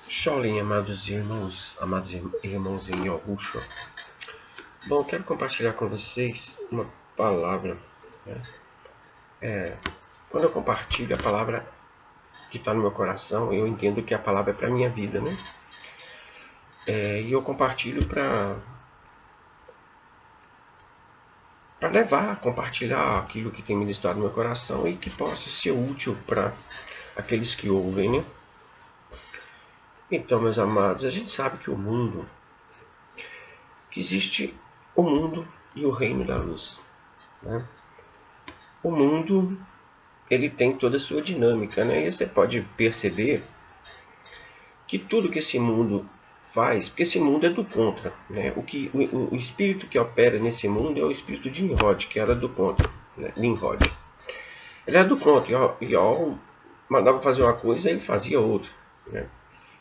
Shalom, amados irmãos em Yahushua. Bom, quero compartilhar com vocês uma palavra, né? Quando eu compartilho a palavra que está no meu coração, eu entendo que a palavra é para a minha vida, né? E eu compartilho para levar, compartilhar aquilo que tem ministrado no meu coração e que possa ser útil para aqueles que ouvem, né? Então, meus amados, a gente sabe que existe o mundo e o reino da luz, né? O mundo, ele tem toda a sua dinâmica, né? E você pode perceber que tudo que esse mundo faz, porque esse mundo é do contra, né? O espírito que opera nesse mundo é o espírito de Nimrod, que era do contra, né? Nimrod. Ele era do contra, e ó, mandava fazer uma coisa, ele fazia outra, né?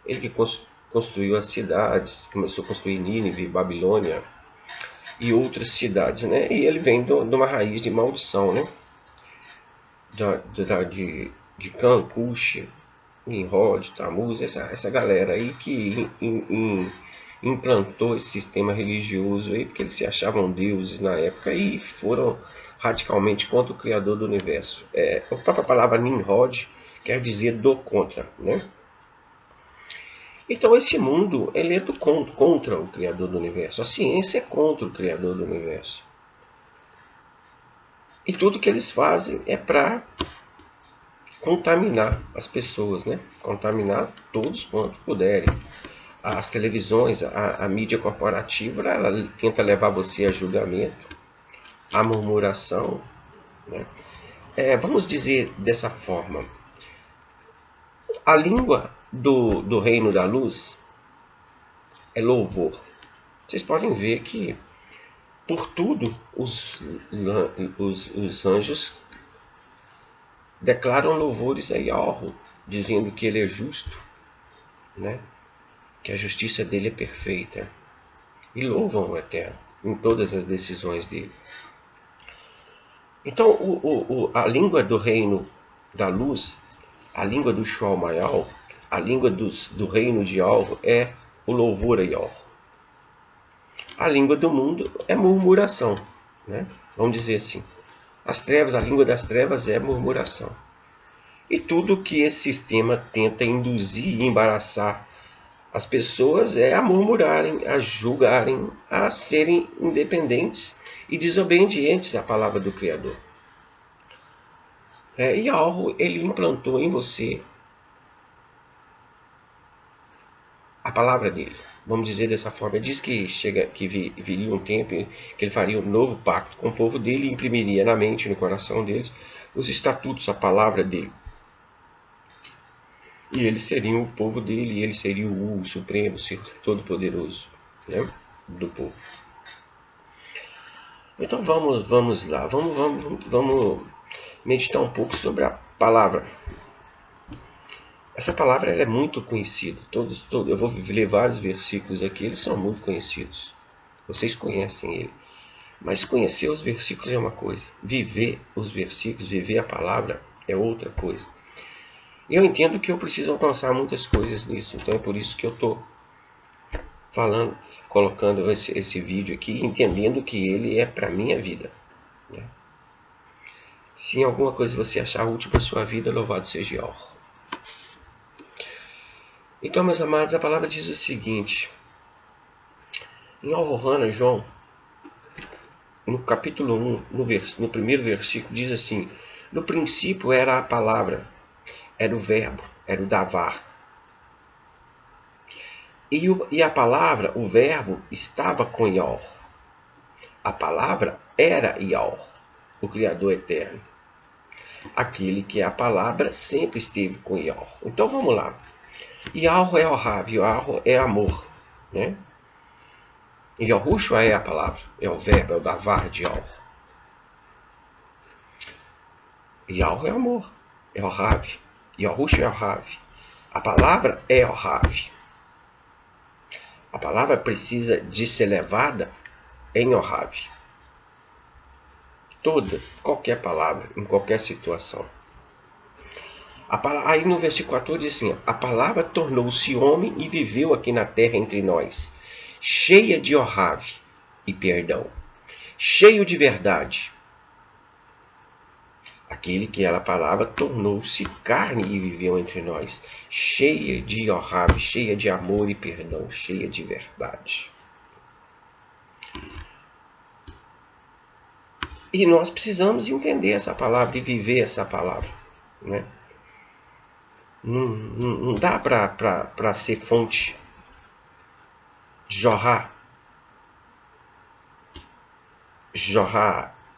Ele que construiu as cidades, começou a construir Nínive, Babilônia e outras cidades, né? E ele vem de uma raiz de maldição, né? De Cã, Cush, Nimrod, Tammuz, essa galera aí que implantou esse sistema religioso aí, porque eles se achavam deuses na época e foram radicalmente contra o Criador do Universo. A própria palavra Nimrod quer dizer do contra, né? Então esse mundo ele é contra o Criador do Universo. A ciência é contra o Criador do Universo. E tudo que eles fazem é para contaminar as pessoas, né? Contaminar todos quanto puderem. As televisões, a mídia corporativa, ela tenta levar você a julgamento, a murmuração, né? Vamos dizer dessa forma, a língua do reino da luz é louvor. Vocês podem ver que por tudo os anjos declaram louvores a Yahweh, dizendo que ele é justo, né? Que a justiça dele é perfeita, e louvam o Eterno em todas as decisões dele. Então, a língua do reino da luz, a língua do Shual Mayal, a língua do reino de Yahweh é o louvor a Yahweh. A língua do mundo é murmuração, né? Vamos dizer assim. A língua das trevas é murmuração. E tudo que esse sistema tenta induzir e embaraçar as pessoas é a murmurarem, a julgarem, a serem independentes e desobedientes à palavra do Criador. E algo ele implantou em você a palavra dele. Vamos dizer dessa forma. Ele diz que viria um tempo que ele faria um novo pacto com o povo dele e imprimiria na mente e no coração deles os estatutos, a palavra dele. E eles seriam o povo dele, e ele seria o Supremo, o Todo-Poderoso, né, do povo. Então vamos lá, vamos meditar um pouco sobre a palavra. Essa palavra ela é muito conhecida. Eu vou ler vários versículos aqui, eles são muito conhecidos. Vocês conhecem ele. Mas conhecer os versículos é uma coisa. Viver os versículos, viver a palavra é outra coisa. Eu entendo que eu preciso alcançar muitas coisas nisso. Então é por isso que eu estou colocando esse vídeo aqui, entendendo que ele é para a minha vida, né? Se em alguma coisa você achar útil para a sua vida, louvado seja Yahweh. Então, meus amados, a palavra diz o seguinte. Em Al-Rohana, João, no capítulo 1, no primeiro versículo, diz assim: no princípio era a palavra, era o verbo, era o davar. E a palavra, o verbo, estava com Yahweh. A palavra era Yahweh, o Criador eterno. Aquele que é a palavra sempre esteve com Yahweh. Então vamos lá. Yahweh é o Rav, Yahweh é amor, né? Yahushua é a palavra, é o verbo, é o davar de Yahweh. Yahweh é amor, é o Rav. Yahushua é o Rav. A palavra é o Rav. A palavra precisa de ser levada em Rav. Qualquer palavra, em qualquer situação. Aí no versículo 14 diz assim: a palavra tornou-se homem e viveu aqui na terra entre nós, cheia de orrave e perdão, cheio de verdade. Aquele que era a palavra tornou-se carne e viveu entre nós, cheia de orrave, cheia de amor e perdão, cheia de verdade. E nós precisamos entender essa palavra e viver essa palavra, né? Não dá para ser fonte, jorrar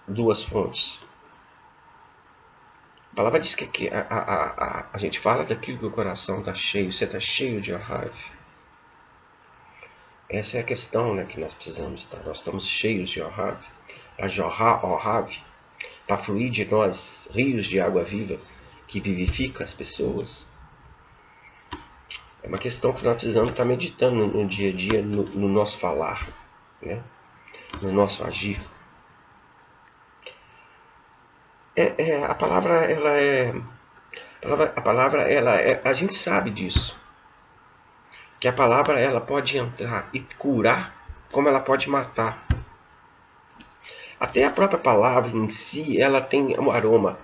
duas fontes. A palavra diz que a gente fala daquilo que o coração está cheio, você está cheio de orrave. Essa é a questão, né, que nós precisamos estar. Nós estamos cheios de orrave. Para jorrar orrave, para fluir de nós rios de água viva que vivifica as pessoas. É uma questão que nós precisamos estar meditando no dia a dia, no nosso falar, né? No nosso agir. A palavra, a gente sabe disso, que a palavra ela pode entrar e curar, como ela pode matar. Até a própria palavra em si, ela tem um aroma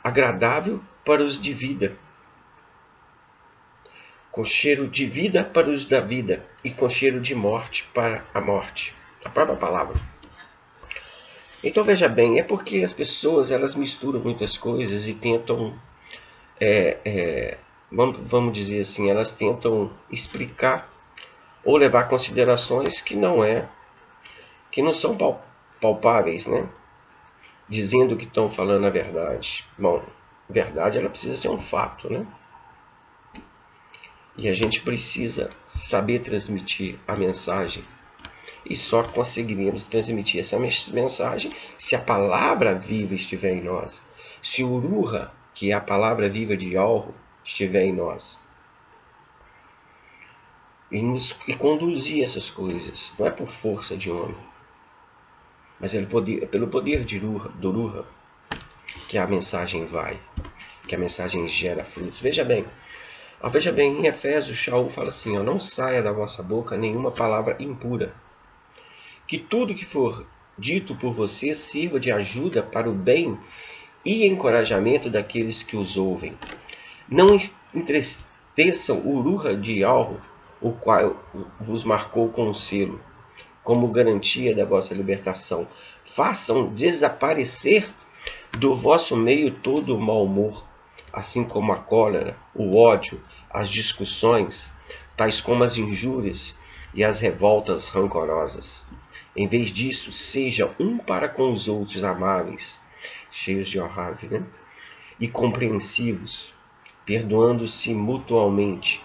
agradável para os de vida, com cheiro de vida para os da vida e com cheiro de morte para a morte. A própria palavra. Então veja bem, é porque as pessoas elas misturam muitas coisas e tentam, vamos dizer assim, elas tentam explicar ou levar considerações que não são palpáveis, né? Dizendo que estão falando a verdade. Bom, verdade ela precisa ser um fato, né? E a gente precisa saber transmitir a mensagem. E só conseguiremos transmitir essa mensagem se a palavra viva estiver em nós. Se o Ruha, que é a palavra viva de Yahweh, estiver em nós. E conduzir essas coisas. Não é por força de homem. Mas é pelo poder do Ruha que a mensagem vai. Que a mensagem gera frutos. Veja bem, em Efésios, Shaul fala assim: não saia da vossa boca nenhuma palavra impura. Que tudo que for dito por você sirva de ajuda para o bem e encorajamento daqueles que os ouvem. Não entristeçam o Ruha de Yahweh, o qual vos marcou com um selo, como garantia da vossa libertação. Façam desaparecer do vosso meio todo o mau humor, assim como a cólera, o ódio, as discussões, tais como as injúrias e as revoltas rancorosas. Em vez disso, sejam um para com os outros amáveis, cheios de orrave, né? E compreensivos, perdoando-se mutualmente,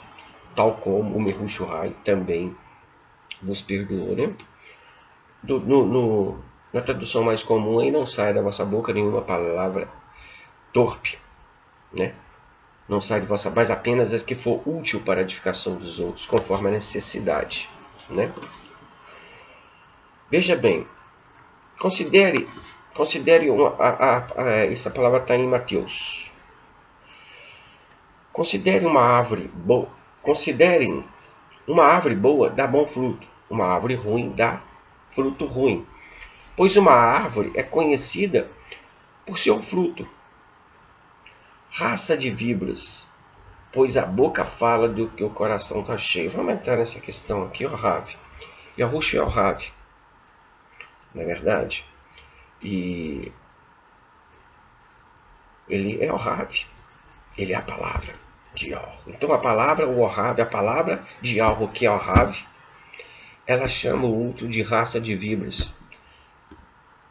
tal como o Mehushai também vos perdoou, né? Na tradução mais comum, aí não sai da vossa boca nenhuma palavra torpe, né? Não sai de vossa, mas apenas as que for útil para a edificação dos outros, conforme a necessidade, né? Veja bem, considere essa palavra está em Mateus. Considerem uma árvore boa dá bom fruto, uma árvore ruim dá fruto ruim, pois uma árvore é conhecida por seu fruto. Raça de víboras, pois a boca fala do que o coração está cheio. Vamos entrar nessa questão aqui, Orrave. Yahushua é Orrave, não é verdade? E ele é Orrave, ele é a palavra de Yahweh. Então a palavra, o Orrave, a palavra de Yahweh, que é Orrave, ela chama o outro de raça de víboras,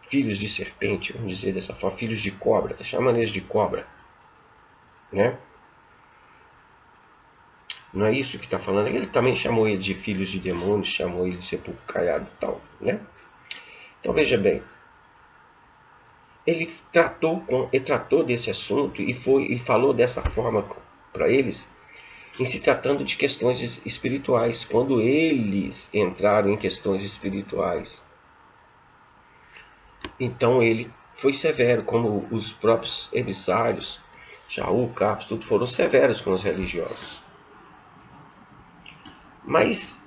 filhos de serpente, vamos dizer dessa forma, filhos de cobra, está chamando eles de cobra, né? Não é isso que está falando? Ele também chamou ele de filhos de demônios, chamou ele de sepulcro caiado e tal, né? Então veja bem, ele tratou desse assunto e falou dessa forma para eles, em se tratando de questões espirituais, quando eles entraram em questões espirituais. Então ele foi severo, como os próprios emissários Shaul, Cafos, tudo foram severos com os religiosos. Mas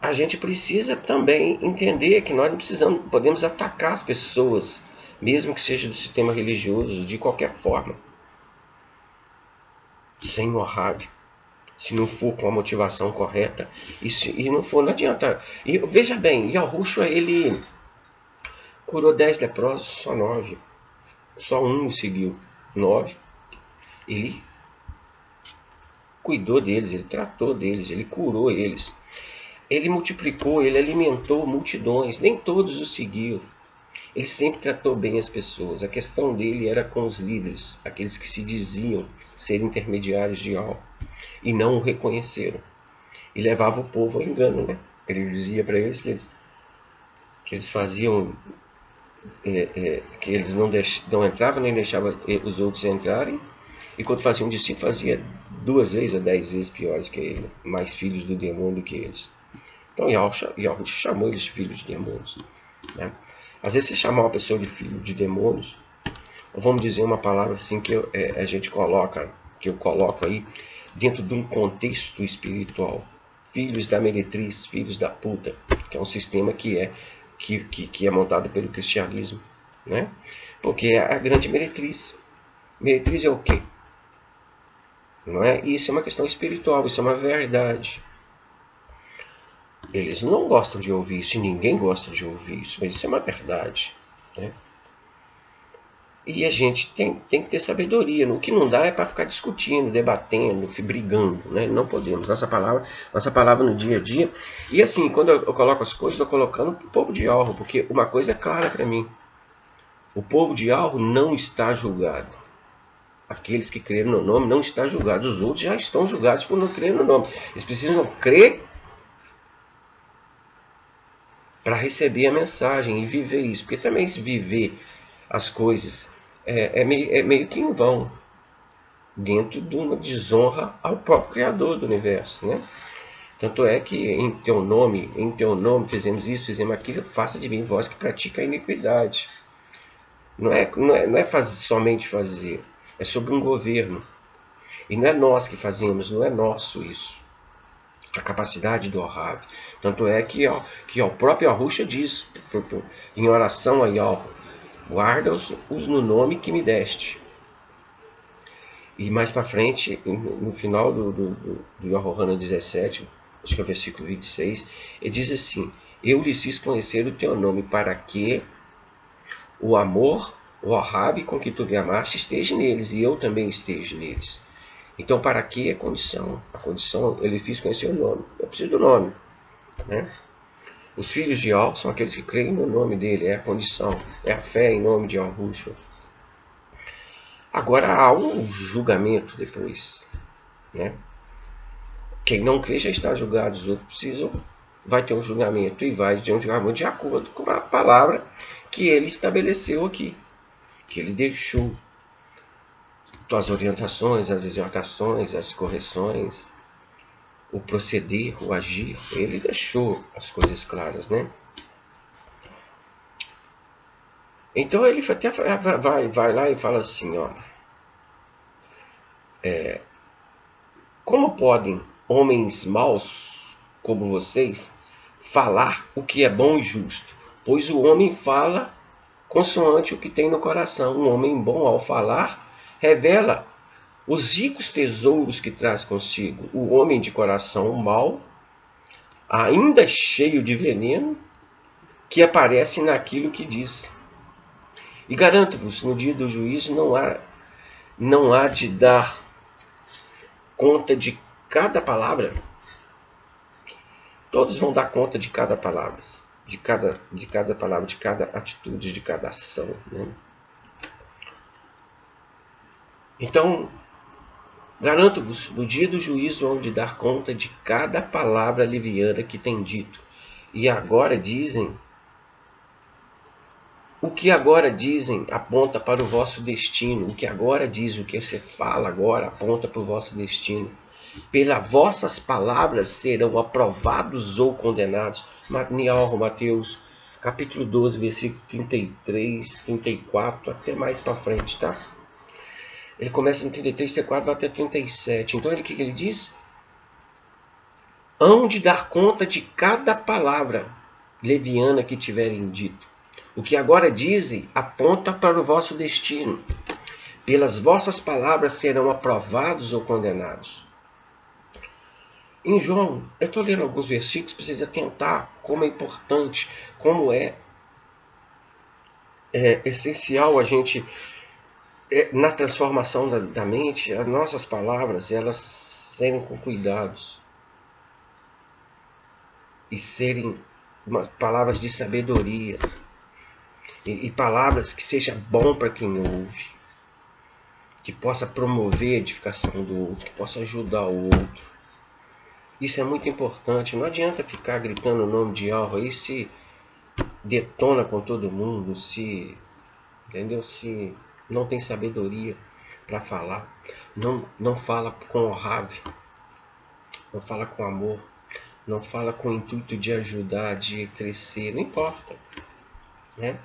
a gente precisa também entender que nós não podemos atacar as pessoas, mesmo que seja do sistema religioso, de qualquer forma, sem Wahhab, se não for com a motivação correta, e não for, não adianta. E veja bem, Yahushua, ele curou 10 leprosos, só 9, só um me seguiu, 9. Ele cuidou deles, ele tratou deles, ele curou eles. Ele multiplicou, ele alimentou multidões, nem todos o seguiam. Ele sempre tratou bem as pessoas. A questão dele era com os líderes, aqueles que se diziam ser intermediários de algo e não o reconheceram. E levava o povo ao engano, né? Ele dizia para eles que eles faziam, que eles não entravam nem deixavam os outros entrarem, e quando faziam um discípulo fazia 2 vezes ou 10 vezes piores que ele, mais filhos do demônio do que eles. Então Yahushua chamou eles de filhos de demônios, né? Às vezes você chamar uma pessoa de filho de demônios, ou vamos dizer uma palavra assim que a gente coloca, que eu coloco aí dentro de um contexto espiritual, filhos da meretriz, filhos da puta, que é um sistema que é montado pelo cristianismo, né? Porque é a grande meretriz. Meretriz é o quê? Não é? Isso é uma questão espiritual, isso é uma verdade. Eles não gostam de ouvir isso, e ninguém gosta de ouvir isso, mas isso é uma verdade, né? E a gente tem que ter sabedoria. O que não dá é para ficar discutindo, debatendo, brigando, né? Não podemos. Nossa palavra no dia a dia. E assim, quando eu coloco as coisas, estou colocando para o povo de Alro, porque uma coisa é clara para mim. O povo de Alro não está julgado. Aqueles que creram no nome não estão julgados. Os outros já estão julgados por não crer no nome. Eles precisam crer para receber a mensagem e viver isso. Porque também se viver as coisas é meio que em vão, dentro de uma desonra ao próprio Criador do Universo, né? Tanto é que em teu nome fizemos isso, fizemos aquilo, faça de mim vós que pratica a iniquidade. Não é somente fazer, é sobre um governo. E não é nós que fazemos, não é nosso isso. A capacidade do Wahhab. Tanto é que o próprio Yahushua diz, em oração a Yahweh, guarda-os no nome que me deste. E mais para frente, no final do Yohanan 17, acho que é o versículo 26, ele diz assim: eu lhes fiz conhecer o teu nome para que o amor, o Wahhab com que tu me amaste esteja neles e eu também esteja neles. Então, para que é condição? A condição, ele fez conhecer o nome. Eu preciso do nome, né? Os filhos de Al são aqueles que creem no nome dele, é a condição, é a fé em nome de Yahushua. Agora há um julgamento depois, né? Quem não crê já está julgado, os outros vai ter um julgamento, e vai ter um julgamento de acordo com a palavra que ele estabeleceu aqui, que ele deixou. As orientações, as exortações, as correções, o proceder, o agir, ele deixou as coisas claras, né? Então ele até vai lá e fala assim, ó, como podem homens maus como vocês falar o que é bom e justo? Pois o homem fala consoante o que tem no coração. Um homem bom, ao falar, revela os ricos tesouros que traz consigo. O homem de coração mau, ainda cheio de veneno, que aparece naquilo que diz. E garanto-vos, no dia do juízo não há de dar conta de cada palavra. Todos vão dar conta de cada palavra, de cada palavra, de cada atitude, de cada ação, né? Então, garanto-vos, no dia do juízo hão de dar conta de cada palavra leviana que tem dito. E agora dizem, o que agora dizem aponta para o vosso destino. O que agora diz, o que você fala agora aponta para o vosso destino. Pelas vossas palavras serão aprovados ou condenados. Mateus capítulo 12, versículo 33, 34, até mais para frente, tá? Ele começa no 33, 34, vai até 37. Então, o que ele diz? Hão de dar conta de cada palavra leviana que tiverem dito. O que agora dizem aponta para o vosso destino. Pelas vossas palavras serão aprovados ou condenados. Em João, eu estou lendo alguns versículos, precisa atentar como é importante, como é essencial a gente, na transformação da mente, as nossas palavras, elas serem com cuidados e serem palavras de sabedoria e palavras que sejam bom para quem ouve, que possa promover a edificação do outro, que possa ajudar o outro. Isso é muito importante. Não adianta ficar gritando o nome de algo aí, se detona com todo mundo, entendeu? Se não tem sabedoria para falar, não fala com raiva, não fala com amor, não fala com o intuito de ajudar, de crescer, não importa, né?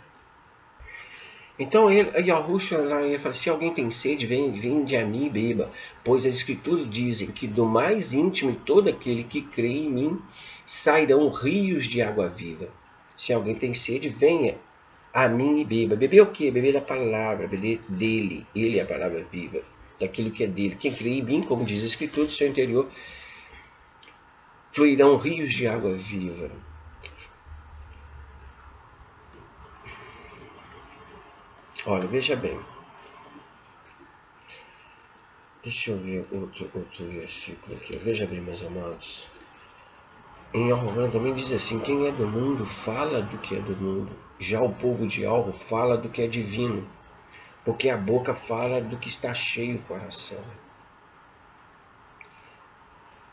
Então Yahushua ele fala: se alguém tem sede, vem a mim e beba, pois as escrituras dizem que do mais íntimo de todo aquele que crê em mim sairão rios de água viva. Se alguém tem sede, venha a mim e beba. Beber o quê? Beber da palavra, beber dele. Ele é a palavra viva, daquilo que é dele. Quem crê em mim, como diz a escritura, do seu interior fluirão rios de água viva. Olha, veja bem. Deixa eu ver outro versículo aqui. Veja bem, meus amados. Em Arrogan também diz assim: quem é do mundo fala do que é do mundo. Já o povo de Alro fala do que é divino, porque a boca fala do que está cheio o coração.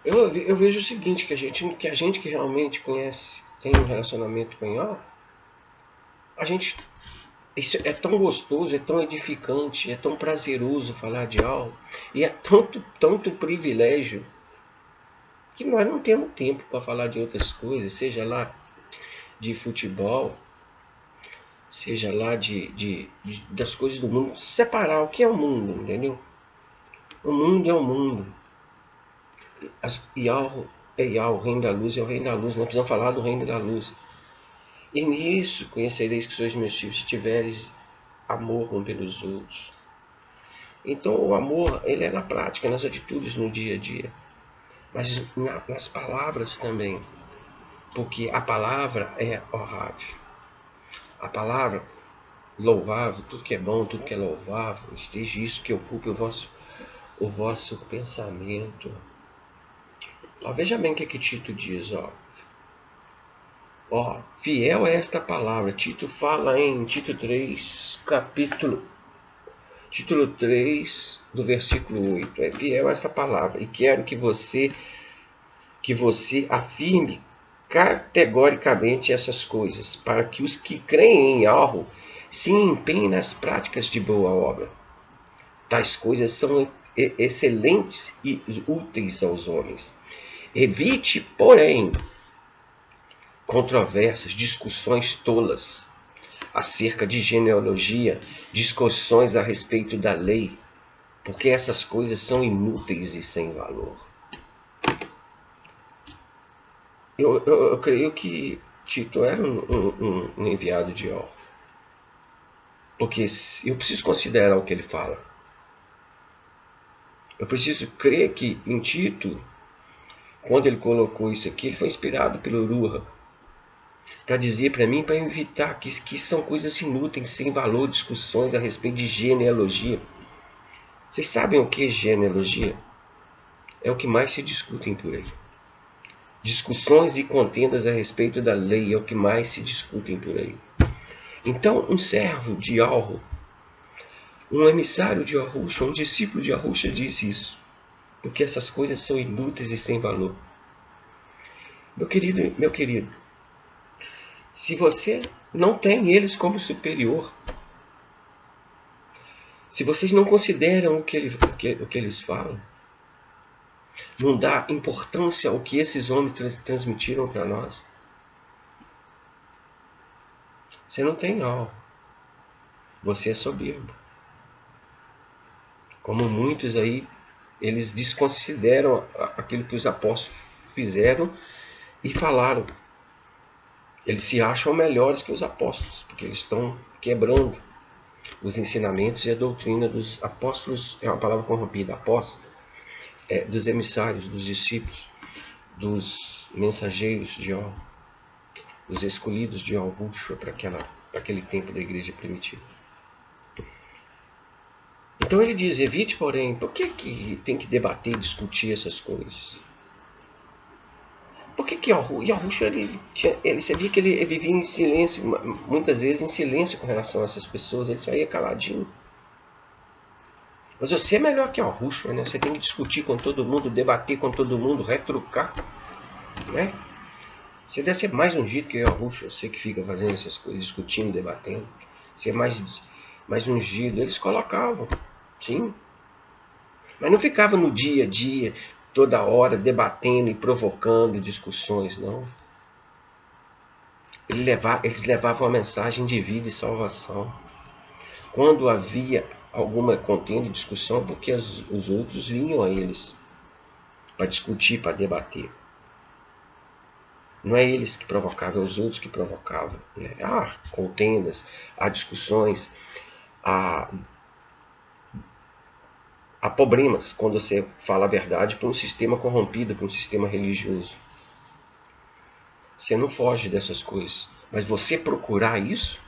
Eu vejo o seguinte, que a gente que realmente conhece, tem um relacionamento com Yahweh, isso é tão gostoso, é tão edificante, é tão prazeroso falar de algo, e é tanto privilégio, que nós não temos tempo para falar de outras coisas, seja lá de futebol, seja lá das coisas do mundo, separar o que é o mundo, entendeu? O mundo é o mundo. Yahweh é Yahweh, o reino da luz é o reino da luz, nós precisamos falar do reino da luz. E nisso conhecereis que sois meus filhos, se tiveres amor um pelos outros. Então o amor, ele é na prática, nas atitudes, no dia a dia. Mas nas palavras também. Porque a palavra é honrável. A palavra louvável, tudo que é bom, tudo que é louvável, esteja isso que ocupe o vosso pensamento. Ó, veja bem o que Tito diz, fiel é esta palavra. Tito fala em Tito 3, título 3, do versículo 8. É fiel a esta palavra. E quero que você afirme categoricamente essas coisas, para que os que creem em algo se empenhem nas práticas de boa obra. Tais coisas são excelentes e úteis aos homens. Evite, porém, controvérsias, discussões tolas acerca de genealogia, discussões a respeito da lei, porque essas coisas são inúteis e sem valor. Eu creio que Tito era um enviado de Ó, porque eu preciso considerar o que ele fala. Eu preciso crer que em Tito, quando ele colocou isso aqui, ele foi inspirado pelo Ruha para dizer para mim, para evitar que são coisas inúteis, sem valor, discussões a respeito de genealogia. Vocês sabem o que é genealogia? É o que mais se discutem por aí. Discussões e contendas a respeito da lei é o que mais se discutem por aí. Então, um servo de Alro, um emissário de Yahushua, um discípulo de Yahushua diz isso, porque essas coisas são inúteis e sem valor. Meu querido, se você não tem eles como superior, se vocês não consideram o que eles falam, não dá importância ao que esses homens transmitiram para nós, você não tem algo. Você é soberbo. Como muitos aí, eles desconsideram aquilo que os apóstolos fizeram e falaram. Eles se acham melhores que os apóstolos, porque eles estão quebrando os ensinamentos e a doutrina dos apóstolos. É uma palavra corrompida, apóstolos, dos emissários, dos discípulos, dos mensageiros de Ó, dos escolhidos de Augusto para aquele tempo da igreja primitiva. Então ele diz, evite, porém, por que tem que debater e discutir essas coisas? Por que Yahushua, você via que ele vivia em silêncio, muitas vezes em silêncio com relação a essas pessoas, ele saía caladinho. Mas você é melhor que Yahushua, né? Você tem que discutir com todo mundo, debater com todo mundo, retrucar, né? Você deve ser mais ungido que Yahushua, você que fica fazendo essas coisas, discutindo, debatendo. Você é mais ungido. Eles colocavam, sim. Mas não ficava no dia a dia, toda hora, debatendo e provocando discussões, não. Eles levavam a mensagem de vida e salvação. Quando havia alguma contenda e discussão, porque os outros vinham a eles para discutir, para debater. Não é eles que provocavam, é os outros que provocavam. Né? Há contendas, há discussões, há problemas quando você fala a verdade para um sistema corrompido, para um sistema religioso. Você não foge dessas coisas. Mas você procurar isso,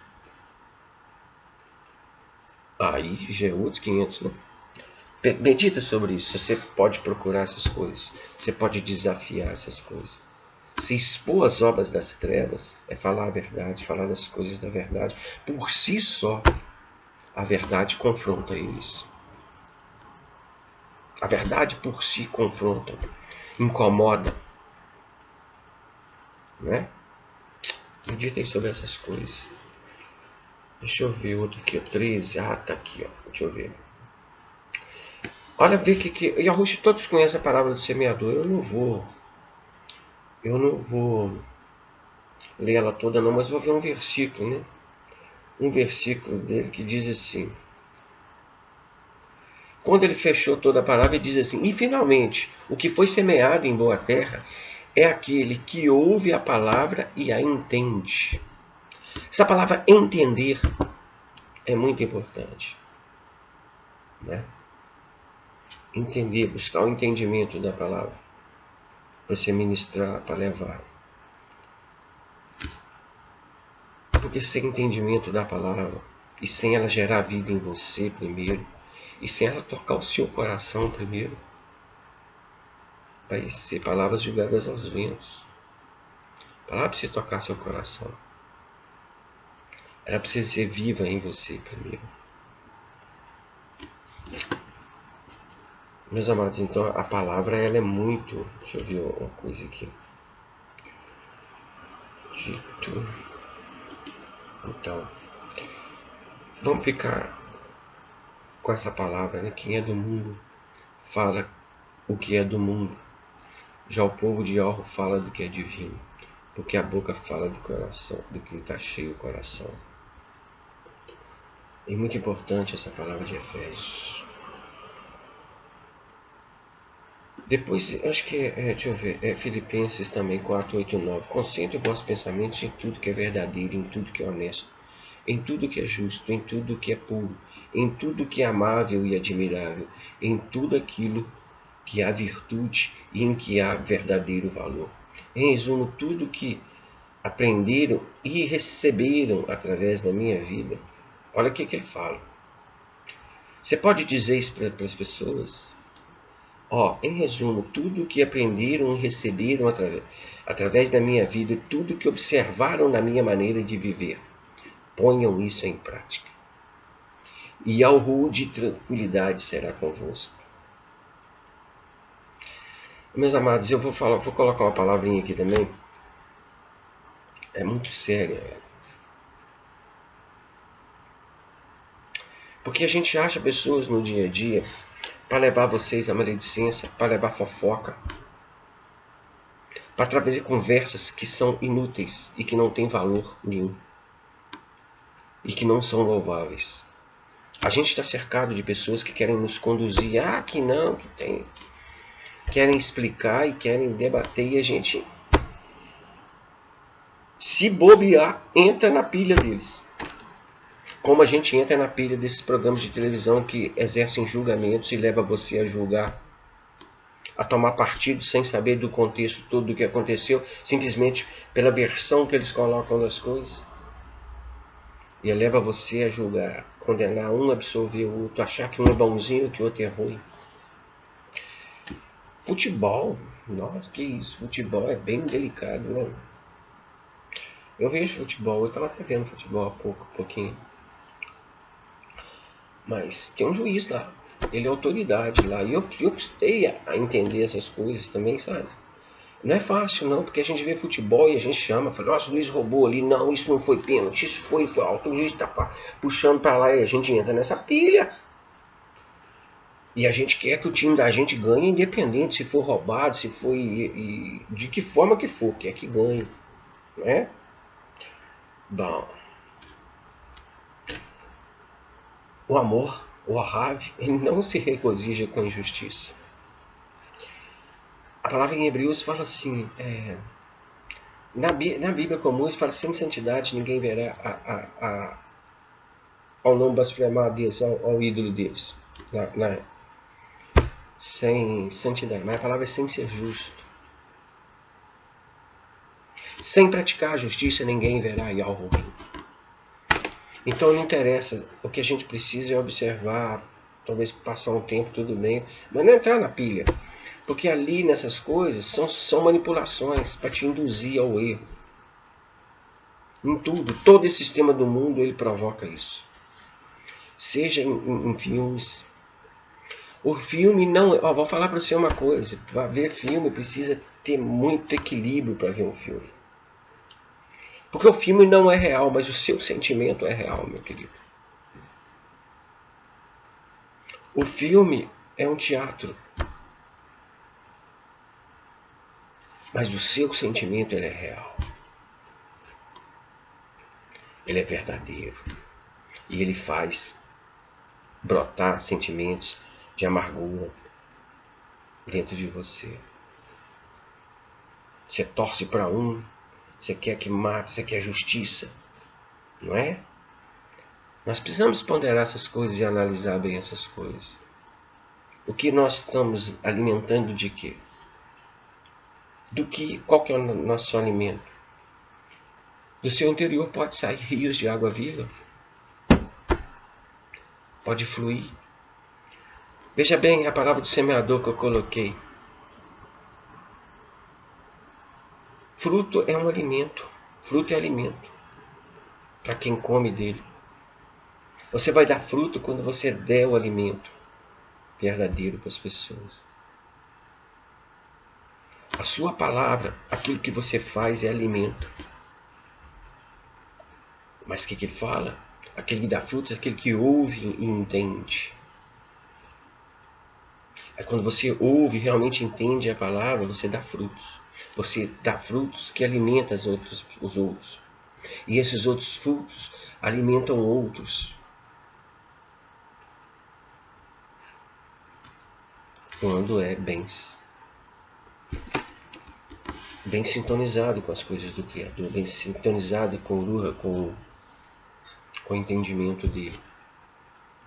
aí já é outros 500, né? Medita sobre isso. Você pode procurar essas coisas. Você pode desafiar essas coisas. Se expor às obras das trevas é falar a verdade, falar das coisas da verdade. Por si só, a verdade confronta eles. A verdade por si confronta, incomoda. Né? Meditem sobre essas coisas. Deixa eu ver outro aqui, 13. Ah, tá aqui, ó. Deixa eu ver. Olha, vê que Yahushua, todos conhecem a palavra do semeador. Eu não vou ler ela toda não, mas vou ver um versículo, né? Um versículo dele que diz assim. Quando ele fechou toda a palavra, ele diz assim: e finalmente, o que foi semeado em boa terra é aquele que ouve a palavra e a entende. Essa palavra entender é muito importante, né? Entender, buscar o entendimento da palavra para você ministrar, para levar. Porque sem entendimento da palavra e sem ela gerar vida em você primeiro, e sem ela tocar o seu coração primeiro, vai ser palavras jogadas aos ventos. A palavra precisa tocar seu coração. Ela precisa ser viva em você primeiro. Meus amados, então a palavra ela é muito... Deixa eu ver uma coisa aqui. Dito. Então, vamos ficar com essa palavra, né? Quem é do mundo fala o que é do mundo. Já o povo de Orro fala do que é divino, porque a boca fala do coração, do que está cheio o coração. É muito importante essa palavra de Efésios. Depois, acho que deixa eu ver, Filipenses também 4, 8, 9. Concentre os vossos pensamentos em tudo que é verdadeiro, em tudo que é honesto, em tudo que é justo, em tudo que é puro, em tudo que é amável e admirável, em tudo aquilo que há virtude e em que há verdadeiro valor. Em resumo, tudo que aprenderam e receberam através da minha vida. Olha o que ele fala. Você pode dizer isso para as pessoas? Em resumo, tudo que aprenderam e receberam através da minha vida, tudo que observaram na minha maneira de viver, ponham isso em prática. E ao rumo de tranquilidade será convosco. Meus amados, eu vou colocar uma palavrinha aqui também. É muito séria. Porque a gente acha pessoas no dia a dia para levar vocês à maledicência, para levar fofoca, para trazer conversas que são inúteis e que não têm valor nenhum e que não são louváveis. A gente está cercado de pessoas que querem nos conduzir, que não, que tem, querem explicar e querem debater, e a gente, se bobear, entra na pilha deles. Como a gente entra na pilha desses programas de televisão que exercem julgamentos e leva você a julgar, a tomar partido sem saber do contexto todo do que aconteceu, simplesmente pela versão que eles colocam das coisas. E leva você a julgar, condenar um, absolver o outro, achar que um é bonzinho e que o outro é ruim. Futebol, nossa, que isso, futebol é bem delicado, né? Eu vejo futebol, eu estava até vendo futebol há pouquinho. Mas tem um juiz lá, ele é autoridade lá, e eu custei a entender essas coisas também, sabe? Não é fácil não, porque a gente vê futebol e a gente chama, fala, nossa, o juiz roubou ali, não, isso não foi pênalti, isso foi falta, o juiz está puxando para lá e a gente entra nessa pilha. E a gente quer que o time da gente ganhe, independente se for roubado, se for de que forma que for, quer que ganhe, né? Bom, o amor, o Ahav, ele não se regozija com a injustiça. A palavra em Hebreus fala assim, na Bíblia comum, fala sem santidade ninguém verá ao não blasfemar deles, ao ídolo deles. Sem santidade, mas a palavra é sem ser justo. Sem praticar a justiça ninguém verá algo ruim. Então não interessa, o que a gente precisa é observar, talvez passar um tempo, tudo bem, mas não entrar na pilha. Porque ali nessas coisas são manipulações para te induzir ao erro. Em tudo, todo esse sistema do mundo ele provoca isso. Seja em filmes. O filme não... vou falar para você uma coisa, para ver filme precisa ter muito equilíbrio para ver um filme. Porque o filme não é real, mas o seu sentimento é real, meu querido. O filme é um teatro. Mas o seu sentimento ele é real. Ele é verdadeiro. E ele faz brotar sentimentos de amargura dentro de você. Você torce para um, você quer que mate, você quer justiça. Não é? Nós precisamos ponderar essas coisas e analisar bem essas coisas. O que nós estamos alimentando de quê? Qual que é o nosso alimento? Do seu interior pode sair rios de água viva. Pode fluir. Veja bem a palavra do semeador que eu coloquei. Fruto é um alimento. Fruto é alimento para quem come dele. Você vai dar fruto quando você der o alimento verdadeiro para as pessoas. A sua palavra, aquilo que você faz é alimento. Mas o que ele fala? Aquele que dá frutos é aquele que ouve e entende. É quando você ouve e realmente entende a palavra, você dá frutos. Você dá frutos que alimentam os outros. E esses outros frutos alimentam outros. Quando é bem sintonizado com as coisas do Criador, bem sintonizado com o entendimento dele.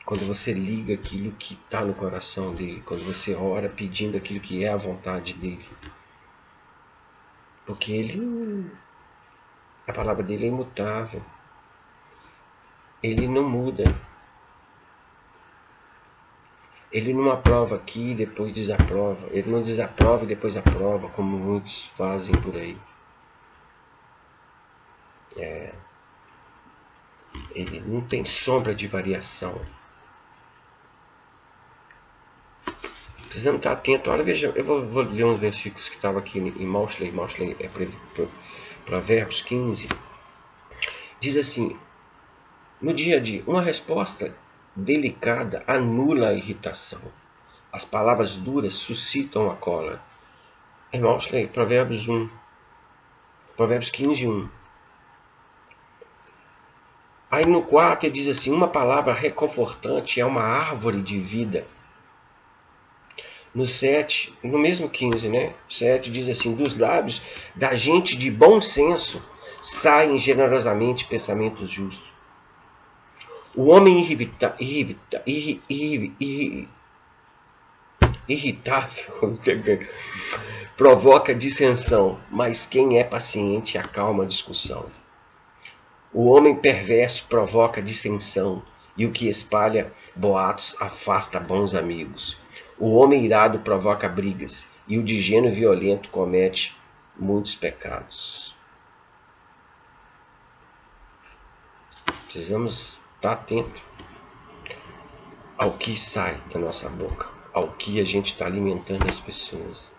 Quando você liga aquilo que está no coração dele, quando você ora pedindo aquilo que é a vontade dele. Porque a palavra dele é imutável. Ele não muda. Ele não aprova aqui e depois desaprova. Ele não desaprova e depois aprova, como muitos fazem por aí. Ele não tem sombra de variação. Precisamos estar atento. Olha, veja, eu vou ler uns versículos que estavam aqui em Mauchley. Mauchley é Provérbios 15. Diz assim: no dia a dia, uma resposta delicada anula a irritação. As palavras duras suscitam a cólera. É Mauchley, Provérbios 1. Provérbios 15, 1. Aí no 4 ele diz assim, uma palavra reconfortante é uma árvore de vida. No 7, no mesmo 15, né? 7 diz assim, dos lábios da gente de bom senso saem generosamente pensamentos justos. O homem irritável provoca dissensão, mas quem é paciente acalma a discussão. O homem perverso provoca dissensão, e o que espalha boatos afasta bons amigos. O homem irado provoca brigas, e o de gênio violento comete muitos pecados. Precisamos estar atentos ao que sai da nossa boca, ao que a gente está alimentando as pessoas.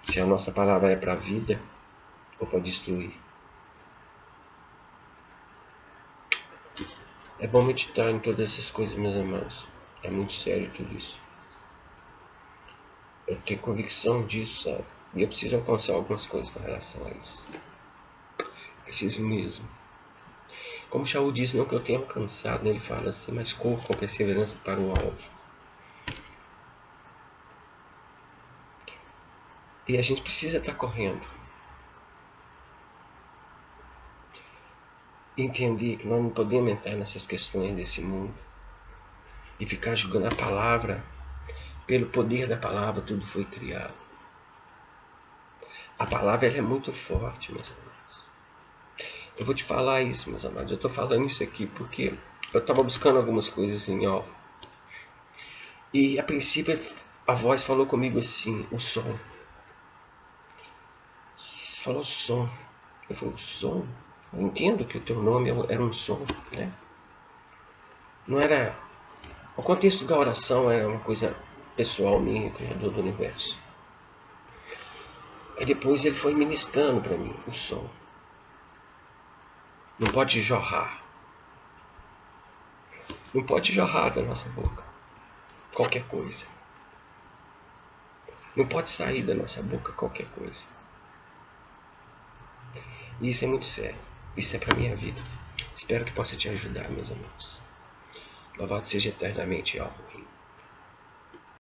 Se a nossa palavra é para a vida ou para destruir. É bom meditar em todas essas coisas, meus amados. É muito sério tudo isso. Eu tenho convicção disso, sabe? E eu preciso alcançar algumas coisas com relação a isso. Preciso mesmo. Como Shaul diz, não que eu tenha alcançado, ele fala assim, mas corro com perseverança para o alvo. E a gente precisa estar correndo. Entender que nós não podemos entrar nessas questões desse mundo e ficar julgando a palavra. Pelo poder da palavra tudo foi criado. A palavra ela é muito forte, meus amados. Eu vou te falar isso, meus amados. Eu estou falando isso aqui porque eu estava buscando algumas coisas em off. E a princípio a voz falou comigo assim, o som. Falou som. Eu falei, o som? Eu entendo que o teu nome era um som, né? Não era... O contexto da oração era uma coisa pessoal minha, Criador do Universo. Aí depois ele foi ministrando para mim o som. Não pode jorrar. Não pode jorrar da nossa boca qualquer coisa. Não pode sair da nossa boca qualquer coisa. E isso é muito sério. Isso é para a minha vida. Espero que possa te ajudar, meus amigos. Louvado seja eternamente, Yahweh.